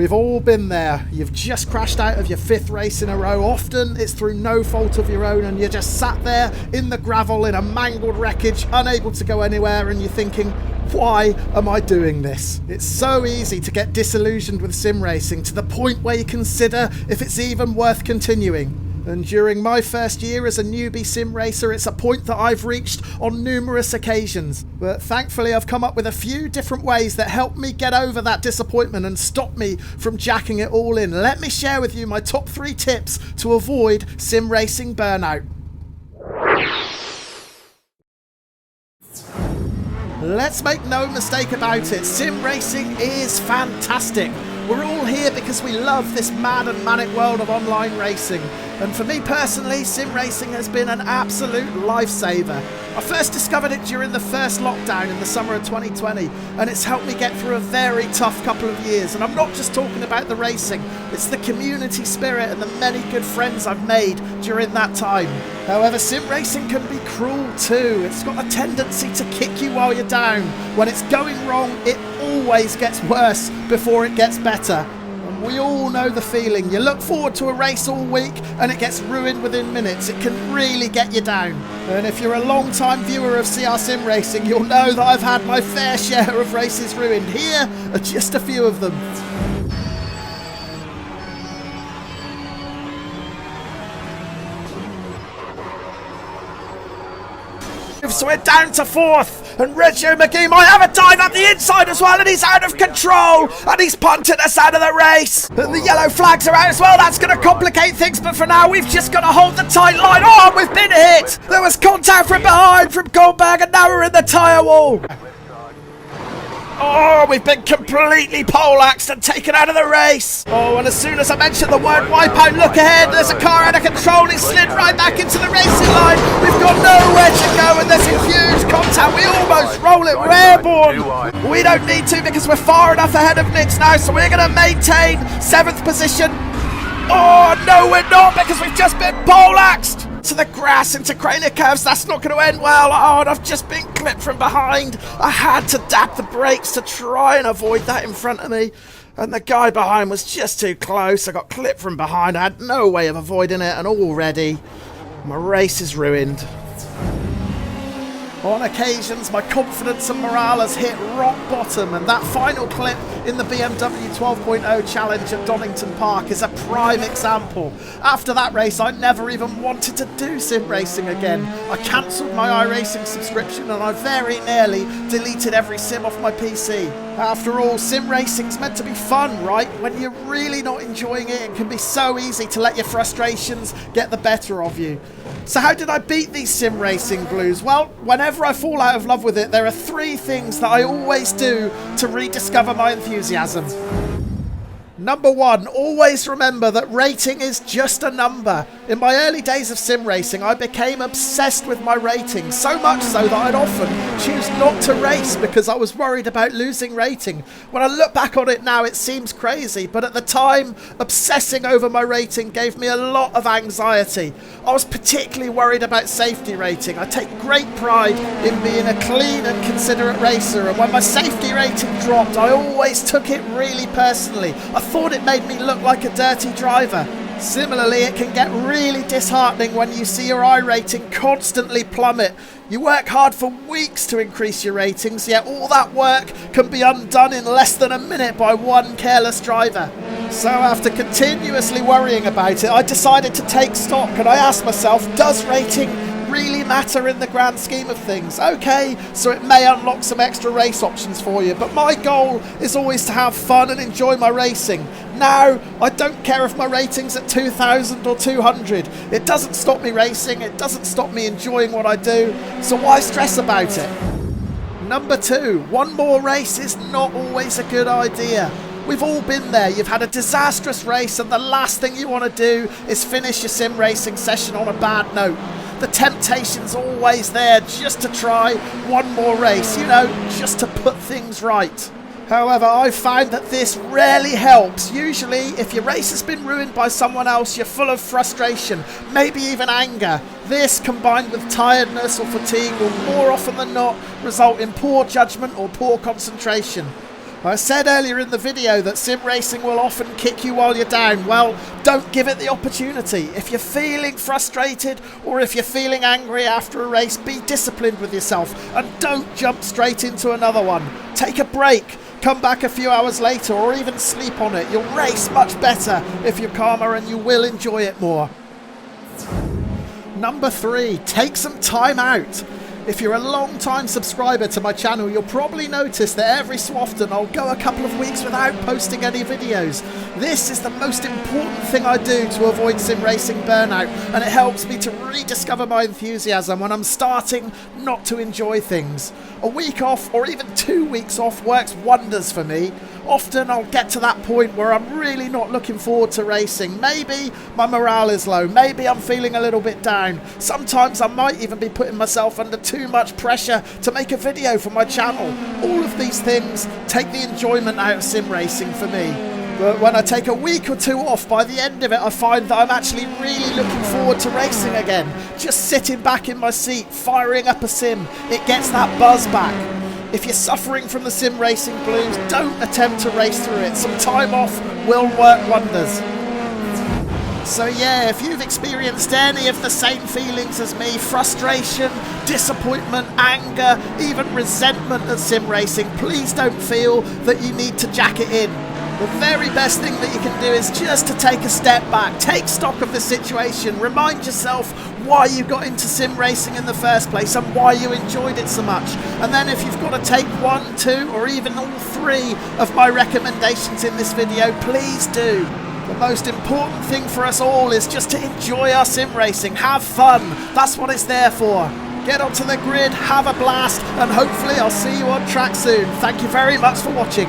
We've all been there. You've just crashed out of your 5th race in a row. Often it's through no fault of your own and you're just sat there in the gravel in a mangled wreckage, unable to go anywhere, and you're thinking, why am I doing this? It's so easy to get disillusioned with sim racing to the point where you consider if it's even worth continuing. And during my first year as a newbie sim racer, it's a point that I've reached on numerous occasions. But thankfully I've come up with a few different ways that help me get over that disappointment and stop me from jacking it all in. Let me share with you my top 3 tips to avoid sim racing burnout. Let's make no mistake about it, sim racing is fantastic. We're all here because we love this mad and manic world of online racing. And for me personally, sim racing has been an absolute lifesaver. I first discovered it during the first lockdown in the summer of 2020, and it's helped me get through a very tough couple of years. And I'm not just talking about the racing, it's the community spirit and the many good friends I've made during that time. However, sim racing can be cruel too. It's got a tendency to kick you while you're down. When it's going wrong, it always gets worse before it gets better. And we all know the feeling. You look forward to a race all week and it gets ruined within minutes. It can really get you down. And if you're a long-time viewer of CR Sim Racing, you'll know that I've had my fair share of races ruined. Here are just a few of them. So we're down to 4th, and Reggio McGee might have a dive up the inside as well, and he's out of control, and he's punted us out of the race. And the yellow flags are out as well. That's going to complicate things, but for now we've just got to hold the tight line. Oh, we've been hit. There was contact from behind from Goldberg, and now we're in the tyre wall. Oh, we've been completely poleaxed and taken out of the race. Oh, and as soon as I mentioned the word wipeout, look ahead, there's a car out of control. He slid right back into the racing line. We've got nowhere to go, and there's a huge contact. We almost roll it. We're airborne. We don't need to because we're far enough ahead of Nitz now, so we're going to maintain 7th position. Oh, no, we're not, because we've just been poleaxed. To the grass, into Craner curves. That's not going to end well. Oh, and I've just been clipped from behind. I had to dab the brakes to try and avoid that in front of me, and the guy behind was just too close. I got clipped from behind. I had no way of avoiding it, and already my race is ruined. On occasions, my confidence and morale has hit rock bottom, and that final clip in the BMW 12.0 challenge at Donington Park is a prime example. After that race, I never even wanted to do sim racing again. I cancelled my iRacing subscription, and I very nearly deleted every sim off my PC. After all, sim racing's meant to be fun, right? When you're really not enjoying it, it can be so easy to let your frustrations get the better of you. So how did I beat these sim racing blues? Well, whenever I fall out of love with it, there are 3 things that I always do to rediscover my enthusiasm. Number 1, always remember that rating is just a number. In my early days of sim racing, I became obsessed with my rating, so much so that I'd often choose not to race because I was worried about losing rating. When I look back on it now, it seems crazy, but at the time, obsessing over my rating gave me a lot of anxiety. I was particularly worried about safety rating. I take great pride in being a clean and considerate racer, and when my safety rating dropped, I always took it really personally. I thought it made me look like a dirty driver. Similarly, it can get really disheartening when you see your iRating constantly plummet. You work hard for weeks to increase your ratings, yet all that work can be undone in less than a minute by one careless driver. So after continuously worrying about it, I decided to take stock, and I asked myself, does rating really matter in the grand scheme of things? Okay, so it may unlock some extra race options for you, but my goal is always to have fun and enjoy my racing. Now, I don't care if my rating's at 2,000 or 200. It doesn't stop me racing, it doesn't stop me enjoying what I do, so why stress about it? Number 2, one more race is not always a good idea. We've all been there. You've had a disastrous race, and the last thing you want to do is finish your sim racing session on a bad note. The temptation's always there just to try one more race, you know, just to put things right. However, I've found that this rarely helps. Usually, if your race has been ruined by someone else, you're full of frustration, maybe even anger. This, combined with tiredness or fatigue, will more often than not result in poor judgment or poor concentration. I said earlier in the video that sim racing will often kick you while you're down. Well, don't give it the opportunity. If you're feeling frustrated or if you're feeling angry after a race, be disciplined with yourself and don't jump straight into another one. Take a break, come back a few hours later or even sleep on it. You'll race much better if you're calmer and you will enjoy it more. Number 3, take some time out. If you're a long time subscriber to my channel, you'll probably notice that every so often I'll go a couple of weeks without posting any videos. This is the most important thing I do to avoid sim racing burnout, and it helps me to rediscover my enthusiasm when I'm starting not to enjoy things. A week off or even 2 weeks off works wonders for me. Often I'll get to that point where I'm really not looking forward to racing. Maybe my morale is low, maybe I'm feeling a little bit down. Sometimes I might even be putting myself under too much pressure to make a video for my channel. All of these things take the enjoyment out of sim racing for me. But when I take a week or 2 off, by the end of it I find that I'm actually really looking forward to racing again. Just sitting back in my seat, firing up a sim, it gets that buzz back. If you're suffering from the sim racing blues, don't attempt to race through it. Some time off will work wonders. So yeah, if you've experienced any of the same feelings as me, frustration, disappointment, anger, even resentment at sim racing, please don't feel that you need to jack it in. The very best thing that you can do is just to take a step back, take stock of the situation, remind yourself why you got into sim racing in the first place and why you enjoyed it so much. And then if you've got to take 1, 2 or even all 3 of my recommendations in this video, please do. The most important thing for us all is just to enjoy our sim racing, have fun, that's what it's there for. Get onto the grid, have a blast, and hopefully I'll see you on track soon. Thank you very much for watching.